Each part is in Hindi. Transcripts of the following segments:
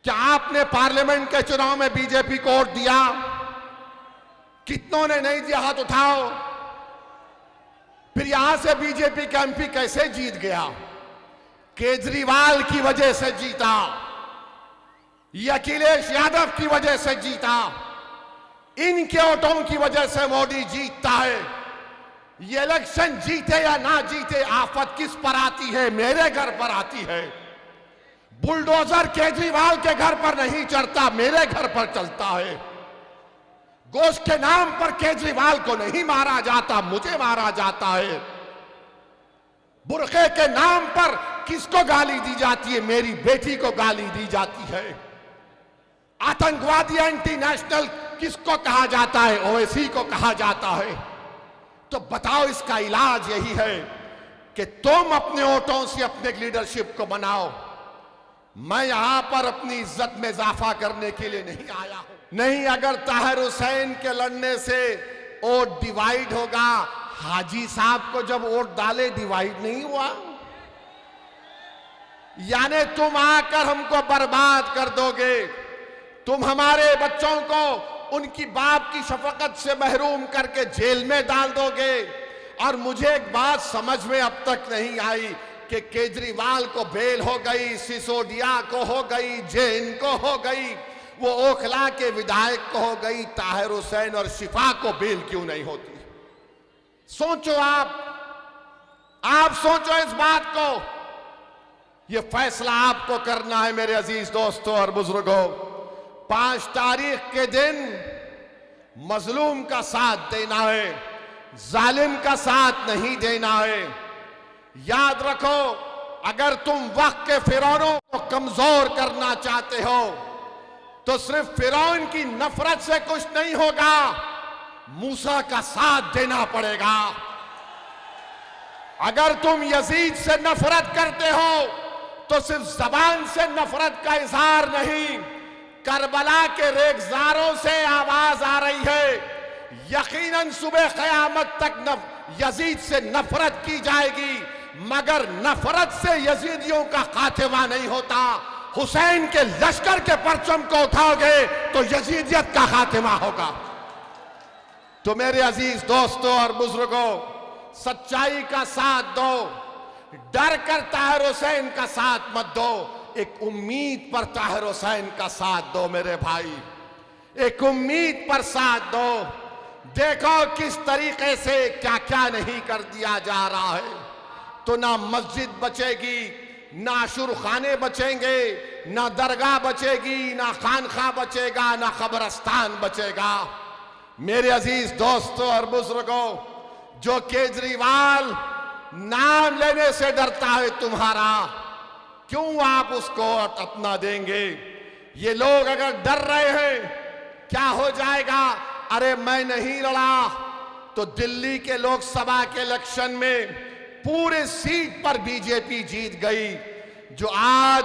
क्या आपने पार्लियामेंट के चुनाव में बीजेपी को वोट दिया? कितनों ने नहीं दिया? हाथ उठाओ। फिर यहां से बीजेपी का एमपी कैसे जीत गया? केजरीवाल की वजह से जीता, ये अखिलेश यादव की वजह से जीता, इनके वोटों की वजह से मोदी जीतता है। ये इलेक्शन जीते या ना जीते, आफत किस पर आती है? मेरे घर पर आती है। बुलडोजर केजरीवाल के घर पर नहीं चढ़ता, मेरे घर पर चलता है। गोश्त के नाम पर केजरीवाल को नहीं मारा जाता, मुझे मारा जाता है। बुरखे के नाम पर किसको गाली दी जाती है? मेरी बेटी को गाली दी जाती है। आतंकवादी एंटी नेशनल किसको कहा जाता है? ओवैसी को कहा जाता है। तो बताओ, इसका इलाज यही है कि तुम अपने वोटों से अपने लीडरशिप को बनाओ। मैं यहां पर अपनी इज्जत में इजाफा करने के लिए नहीं आया हूं। नहीं, अगर ताहिर हुसैन के लड़ने से वोट डिवाइड होगा, हाजी साहब को जब वोट डाले डिवाइड नहीं हुआ। यानी तुम आकर हमको बर्बाद कर दोगे, तुम हमारे बच्चों को उनकी बाप की शफकत से महरूम करके जेल में डाल दोगे। और मुझे एक बात समझ में अब तक नहीं आई कि केजरीवाल को बेल हो गई, सिसोदिया को हो गई, जैन को हो गई, वो ओखला के विधायक को हो गई, ताहिर हुसैन और शिफा को बेल क्यों नहीं होती? सोचो, आप सोचो इस बात को। ये फैसला आपको करना है मेरे अजीज दोस्तों और बुजुर्गों। 5 तारीख के दिन मजलूम का साथ देना है, जालिम का साथ नहीं देना है। याद रखो, अगर तुम वक्त के फिरौनों को कमजोर करना चाहते हो तो सिर्फ फिरौन की नफरत से कुछ नहीं होगा, मूसा का साथ देना पड़ेगा। अगर तुम यजीद से नफरत करते हो तो सिर्फ जबान से नफरत का इजहार नहीं, करबला के रेगजारों से आवाज आ रही है। यकीनन सुबह क़यामत तक यजीद से नफरत की जाएगी, मगर नफरत से यजीदियों का खात्मा नहीं होता। हुसैन के लश्कर के परचम को उठाओगे तो यजीदियत का खात्मा होगा। तो मेरे अजीज दोस्तों और बुजुर्गों, सच्चाई का साथ दो, डर कर ताहिर हुसैन का साथ मत दो, एक उम्मीद पर ताहिर हुसैन का साथ दो मेरे भाई, एक उम्मीद पर साथ दो। देखो किस तरीके से क्या क्या नहीं कर दिया जा रहा है। तो ना मस्जिद बचेगी, ना शुरखाने बचेंगे, ना दरगाह बचेगी, ना खानखा बचेगा, ना कब्रस्तान बचेगा। मेरे अजीज दोस्तों और बुजुर्गों, जो केजरीवाल नाम लेने से डरता है तुम्हारा, क्यों आप उसको अपना देंगे? ये लोग अगर डर रहे हैं क्या हो जाएगा? अरे मैं नहीं लड़ा तो दिल्ली के लोकसभा के इलेक्शन में पूरे सीट पर बीजेपी जीत गई। जो आज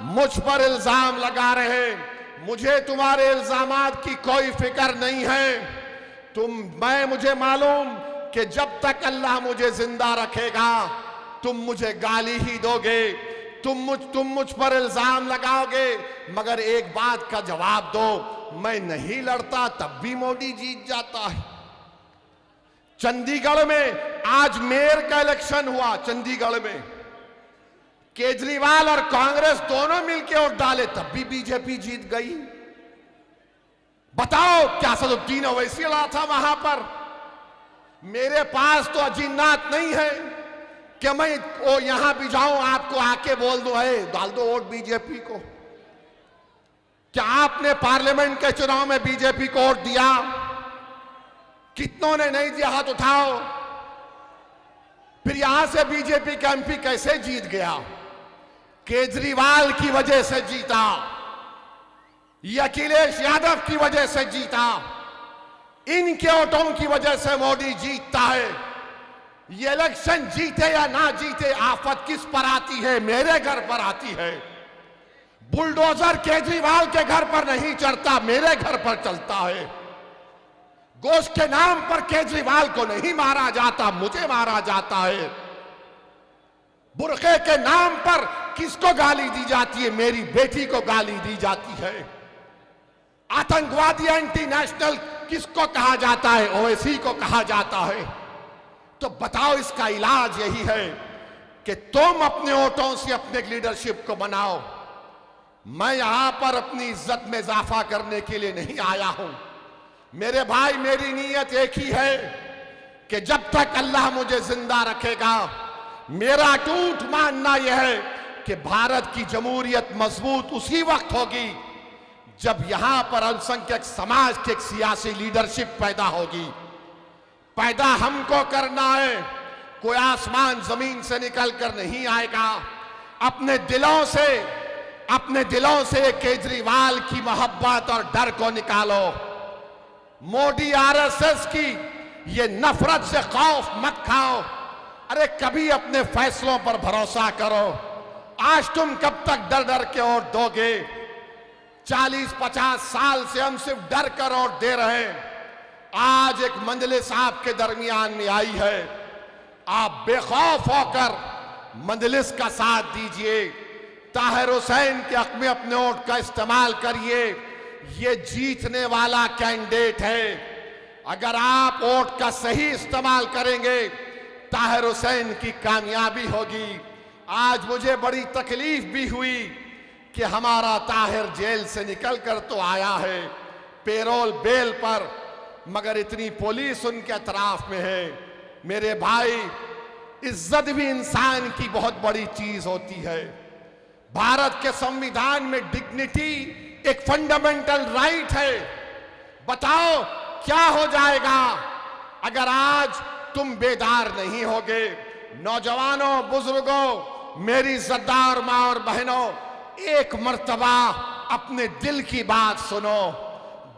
मुझ पर इल्जाम लगा रहे, मुझे तुम्हारे इल्जामात की कोई फिक्र नहीं है। मुझे मालूम कि जब तक अल्लाह मुझे जिंदा रखेगा तुम मुझे गाली ही दोगे, तुम मुझ पर इल्जाम लगाओगे, मगर एक बात का जवाब दो, मैं नहीं लड़ता तब भी मोदी जीत जाता है। चंडीगढ़ में आज मेयर का इलेक्शन हुआ, चंडीगढ़ में केजरीवाल और कांग्रेस दोनों मिलकर वोट डाले तब भी बीजेपी जीत गई। बताओ, क्या सदुद्दीन ओवैसी लड़ा था वहां पर? मेरे पास तो अजीनात नहीं है कि मैं यहां भी जाऊं आपको आके बोल दो, है डाल दो वोट बीजेपी को। क्या आपने पार्लियामेंट के चुनाव में बीजेपी को वोट दिया? कितनों ने नहीं दिया? हाथ उठाओ। फिर यहां से बीजेपी का एमपी कैसे जीत गया? केजरीवाल की वजह से जीता, ये अखिलेश यादव की वजह से जीता, इनके वोटों की वजह से मोदी जीतता है। ये इलेक्शन जीते या ना जीते, आफत किस पर आती है? मेरे घर पर आती है। बुलडोजर केजरीवाल के घर पर नहीं चढ़ता, मेरे घर पर चलता है। गोश्त के नाम पर केजरीवाल को नहीं मारा जाता, मुझे मारा जाता है। बुरखे के नाम पर किसको गाली दी जाती है? मेरी बेटी को गाली दी जाती है। आतंकवादी एंटी नेशनल किसको कहा जाता है? ओवैसी को कहा जाता है। तो बताओ, इसका इलाज यही है कि तुम अपने वोटों से अपने लीडरशिप को बनाओ। मैं यहां पर अपनी इज्जत में इजाफा करने के लिए नहीं आया हूं। मेरे भाई, मेरी नीयत एक ही है कि जब तक अल्लाह मुझे जिंदा रखेगा, मेरा टूट मानना यह है कि भारत की जमहूरियत मजबूत उसी वक्त होगी जब यहां पर अल्पसंख्यक समाज की एक सियासी लीडरशिप पैदा होगी। पैदा हमको करना है, कोई आसमान जमीन से निकल कर नहीं आएगा। अपने दिलों से केजरीवाल की मोहब्बत और डर को निकालो। मोदी आरएसएस की ये नफरत से खौफ मत खाओ। अरे कभी अपने फैसलों पर भरोसा करो। आज तुम कब तक डर डर के वोट दोगे? 40-50 साल से हम सिर्फ डर कर वोट दे रहे हैं। आज एक मंजलिस आपके दरमियान में आई है, आप बेखौफ होकर मंजलिस का साथ दीजिए। ताहिर हुसैन के हक में अपने वोट का इस्तेमाल करिए। ये जीतने वाला कैंडिडेट है। अगर आप वोट का सही इस्तेमाल करेंगे, ताहिर हुसैन की कामयाबी होगी। आज मुझे बड़ी तकलीफ भी हुई कि हमारा ताहिर जेल से निकल कर तो आया है पेरोल बेल पर, मगर इतनी पुलिस उनके अतराफ में है। मेरे भाई, इज्जत भी इंसान की बहुत बड़ी चीज होती है। भारत के संविधान में डिग्निटी एक फंडामेंटल राइट है। बताओ क्या हो जाएगा अगर आज तुम बेदार नहीं होगे? नौजवानों, बुजुर्गों, मेरी इज्जतदार मां और बहनों, एक मर्तबा अपने दिल की बात सुनो।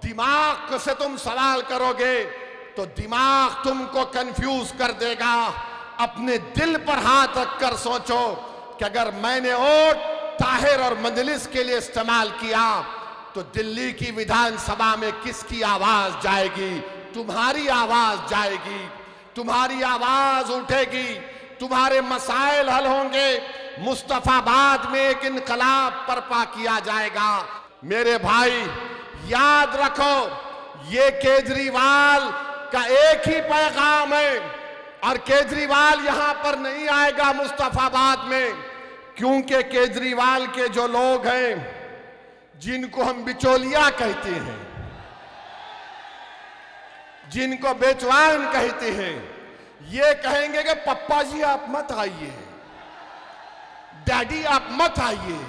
दिमाग से तुम सवाल करोगे तो दिमाग तुमको कंफ्यूज कर देगा। अपने दिल पर हाथ रखकर सोचो कि अगर मैंने वोट ताहिर और मंजलिस के लिए इस्तेमाल किया तो दिल्ली की विधानसभा में किसकी आवाज जाएगी? तुम्हारी आवाज जाएगी, तुम्हारी आवाज उठेगी, तुम्हारे मसाइल हल होंगे। मुस्तफाबाद में एक इनकलाब बर्पा किया जाएगा। मेरे भाई, याद रखो, ये केजरीवाल का एक ही पैगाम है, और केजरीवाल यहां पर नहीं आएगा मुस्तफाबाद में, क्योंकि केजरीवाल के जो लोग हैं, जिनको हम बिचौलिया कहते हैं, जिनको बेचवान कहते हैं, ये कहेंगे कि पप्पा जी आप मत आइए, डैडी आप मत आइए।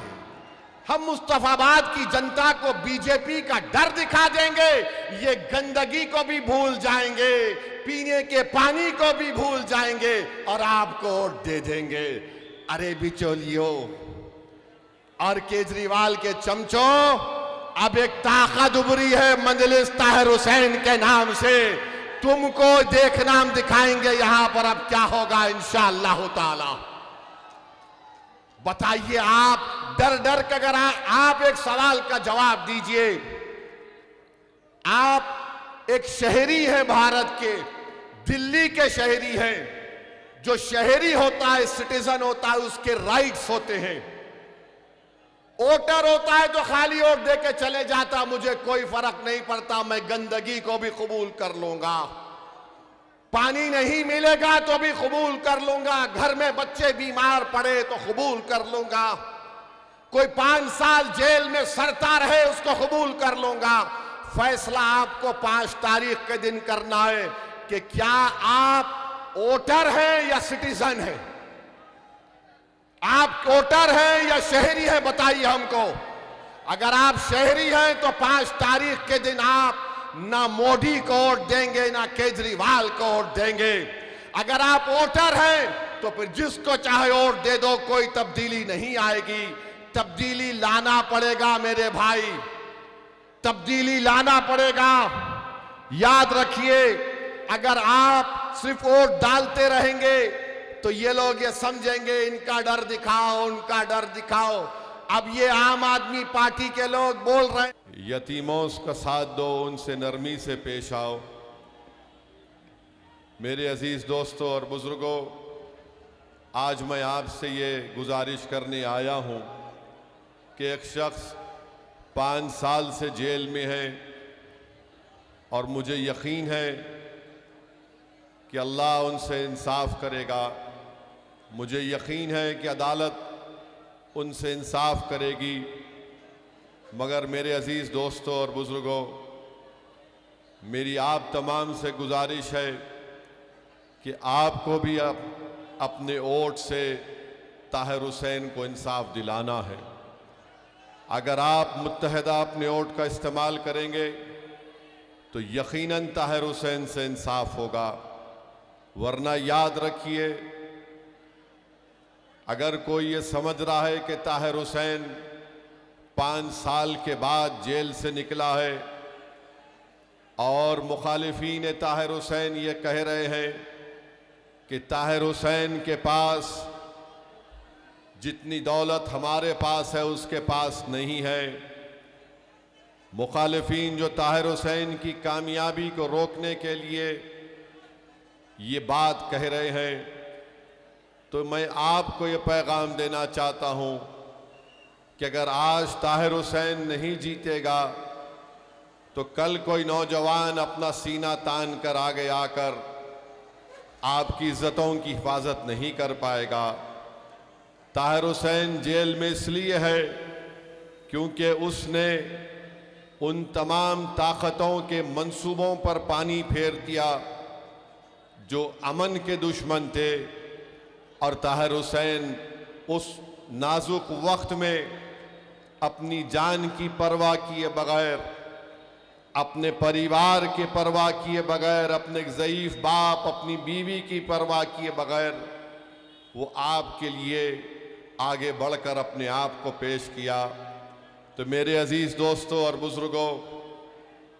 हम मुस्तफाबाद की जनता को बीजेपी का डर दिखा देंगे, ये गंदगी को भी भूल जाएंगे, पीने के पानी को भी भूल जाएंगे और आपको वोट दे देंगे। अरे बिचौलियों और केजरीवाल के चमचों, अब एक ताकत उभरी है मंजलिस ताहिर हुसैन के नाम से। तुमको देखना हम दिखाएंगे यहां पर अब क्या होगा इंशाअल्लाह ताला। बताइए, आप डर डर के, अगर आप एक सवाल का जवाब दीजिए। आप एक शहरी हैं भारत के, दिल्ली के शहरी हैं। जो शहरी होता है, सिटीजन होता है, उसके राइट्स होते हैं। वोटर होता है तो खाली वोट दे के चले जाता, मुझे कोई फर्क नहीं पड़ता, मैं गंदगी को भी कबूल कर लूंगा, पानी नहीं मिलेगा तो भी कबूल कर लूंगा, घर में बच्चे बीमार पड़े तो कबूल कर लूंगा, कोई 5 साल जेल में सड़ता रहे उसको कबूल कर लूंगा। फैसला आपको 5 तारीख के दिन करना है कि क्या आप वोटर हैं या सिटीजन हैं, आप वोटर हैं या शहरी हैं, बताइए हमको। अगर आप शहरी हैं तो 5 तारीख के दिन आप ना मोदी को वोट देंगे ना केजरीवाल को वोट देंगे। अगर आप वोटर हैं तो फिर जिसको चाहे वोट दे दो, कोई तब्दीली नहीं आएगी। तब्दीली लाना पड़ेगा मेरे भाई, तब्दीली लाना पड़ेगा। याद रखिए, अगर आप सिर्फ वोट डालते रहेंगे तो ये लोग ये समझेंगे इनका डर दिखाओ, उनका डर दिखाओ। अब ये आम आदमी पार्टी के लोग बोल रहे हैं, यतीमों का साथ दो, उनसे नरमी से पेश आओ। मेरे अजीज दोस्तों और बुजुर्गों, आज मैं आपसे ये गुजारिश करने आया हूं कि एक शख्स 5 साल से जेल में है और मुझे यकीन है कि अल्लाह उनसे इंसाफ करेगा। मुझे यकीन है कि अदालत उनसे इंसाफ करेगी। मगर मेरे अजीज़ दोस्तों और बुज़ुर्गों, मेरी आप तमाम से गुजारिश है कि आपको भी अपने वोट से ताहिर हुसैन को इंसाफ दिलाना है। अगर आप मुत्तहदा अपने वोट का इस्तेमाल करेंगे तो यकीनन ताहिर हुसैन से इंसाफ होगा। वरना याद रखिए, अगर कोई ये समझ रहा है कि ताहिर हुसैन 5 साल के बाद जेल से निकला है और मुखालिफीन ताहिर हुसैन ये कह रहे हैं कि ताहिर हुसैन के पास जितनी दौलत हमारे पास है उसके पास नहीं है, मुखालिफीन जो ताहिर हुसैन की कामयाबी को रोकने के लिए ये बात कह रहे हैं, तो मैं आपको ये पैगाम देना चाहता हूं कि अगर आज ताहिर हुसैन नहीं जीतेगा तो कल कोई नौजवान अपना सीना तान कर आगे आकर आपकी इज्जतों की हिफाजत नहीं कर पाएगा। ताहिर हुसैन जेल में इसलिए है क्योंकि उसने उन तमाम ताकतों के मंसूबों पर पानी फेर दिया जो अमन के दुश्मन थे, और ताहिर हुसैन उस नाजुक वक्त में अपनी जान की परवाह किए बगैर, अपने परिवार के परवाह किए बगैर, अपने ज़ईफ बाप, अपनी बीवी की परवाह किए बगैर वो आपके लिए आगे बढ़कर अपने आप को पेश किया। तो मेरे अजीज़ दोस्तों और बुज़ुर्गों,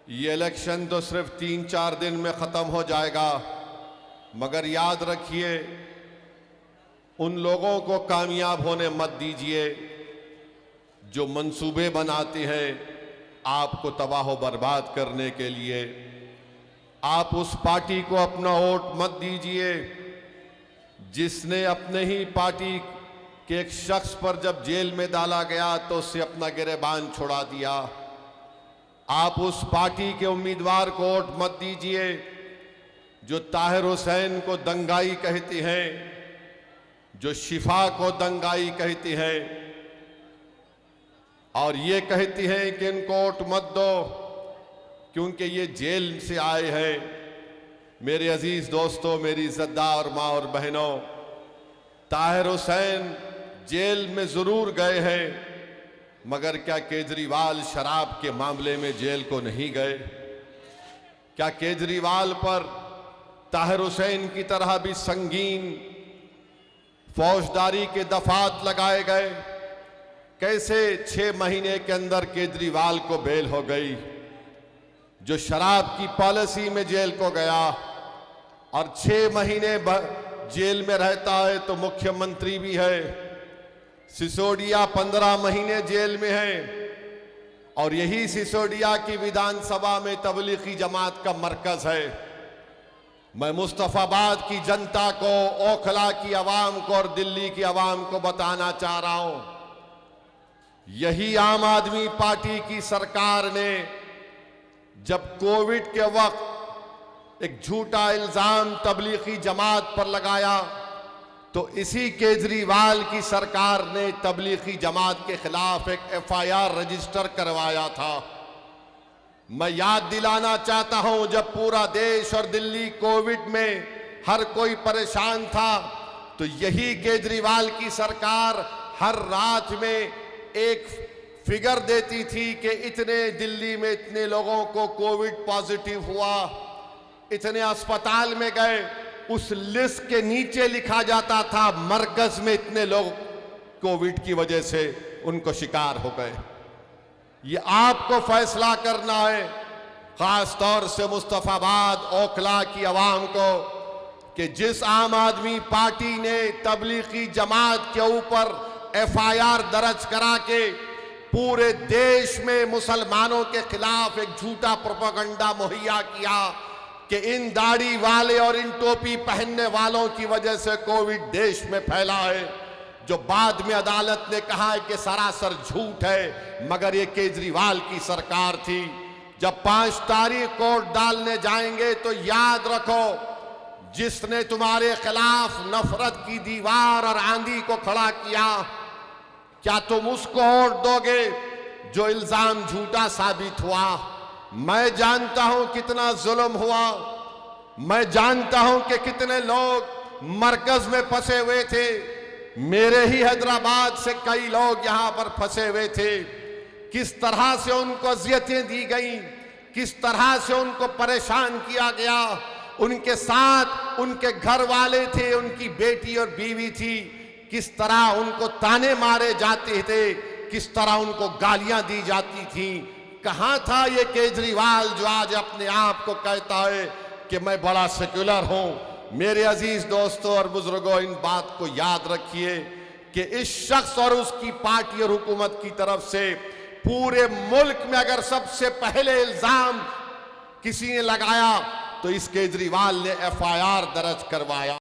ये इलेक्शन तो सिर्फ 3-4 दिन में ख़त्म हो जाएगा, मगर याद रखिए उन लोगों को कामयाब होने मत दीजिए जो मंसूबे बनाते हैं आपको तबाह बर्बाद करने के लिए। आप उस पार्टी को अपना वोट मत दीजिए जिसने अपने ही पार्टी के एक शख्स पर जब जेल में डाला गया तो उससे अपना गिरबान छुड़ा दिया। आप उस पार्टी के उम्मीदवार को वोट मत दीजिए जो ताहिर हुसैन को दंगाई कहती हैं, जो शिफा को दंगाई कहती है और ये कहती हैं कि इनको वोट मत दो क्योंकि ये जेल से आए हैं। मेरे अजीज दोस्तों, मेरी इज्जतदार माँ और बहनों, ताहिर हुसैन जेल में जरूर गए हैं, मगर क्या केजरीवाल शराब के मामले में जेल को नहीं गए? क्या केजरीवाल पर ताहिर हुसैन की तरह भी संगीन फौजदारी के दफात लगाए गए? कैसे 6 महीने के अंदर केजरीवाल को बेल हो गई? जो शराब की पॉलिसी में जेल को गया और 6 महीने जेल में रहता है तो मुख्यमंत्री भी है। सिसोदिया 15 महीने जेल में है और यही सिसोदिया की विधानसभा में तबलीगी जमात का मरकज है। मैं मुस्तफाबाद की जनता को, ओखला की आवाम को और दिल्ली की आवाम को बताना चाह रहा हूं, यही आम आदमी पार्टी की सरकार ने जब कोविड के वक्त एक झूठा इल्जाम तबलीगी जमात पर लगाया तो इसी केजरीवाल की सरकार ने तबलीगी जमात के खिलाफ एक FIR रजिस्टर करवाया था। मैं याद दिलाना चाहता हूं, जब पूरा देश और दिल्ली कोविड में हर कोई परेशान था तो यही केजरीवाल की सरकार हर रात में एक फिगर देती थी कि इतने दिल्ली में इतने लोगों को कोविड पॉजिटिव हुआ, इतने अस्पताल में गए। उस लिस्ट के नीचे लिखा जाता था मरकज में इतने लोग कोविड की वजह से उनको शिकार हो गए। ये आपको फैसला करना है, खास तौर से मुस्तफाबाद, ओखला की आवाम को, कि जिस आम आदमी पार्टी ने तबलीगी जमात के ऊपर FIR दर्ज करा के पूरे देश में मुसलमानों के खिलाफ एक झूठा प्रोपेगेंडा मुहैया किया कि इन दाढ़ी वाले और इन टोपी पहनने वालों की वजह से कोविड देश में फैला है, जो बाद में अदालत ने कहा है कि सरासर झूठ है, मगर ये केजरीवाल की सरकार थी। जब 5 तारीख कोर्ट डालने जाएंगे तो याद रखो, जिसने तुम्हारे खिलाफ नफरत की दीवार और आंधी को खड़ा किया, क्या तुम उसको वोट दोगे जो इल्जाम झूठा साबित हुआ? मैं जानता हूं कितना जुल्म हुआ, मैं जानता हूं कि कितने लोग मरकज में फंसे हुए थे। मेरे ही हैदराबाद से कई लोग यहां पर फंसे हुए थे। किस तरह से उनको अजियतें दी गई, किस तरह से उनको परेशान किया गया। उनके साथ उनके घर वाले थे, उनकी बेटी और बीवी थी। किस तरह उनको ताने मारे जाते थे, किस तरह उनको गालियां दी जाती थी। कहां था ये केजरीवाल जो आज अपने आप को कहता है कि मैं बड़ा सेक्युलर हूं? मेरे अजीज दोस्तों और बुजुर्गों, इन बात को याद रखिए कि इस शख्स और उसकी पार्टी और हुकूमत की तरफ से पूरे मुल्क में अगर सबसे पहले इल्जाम किसी ने लगाया तो इस केजरीवाल ने FIR दर्ज करवाया।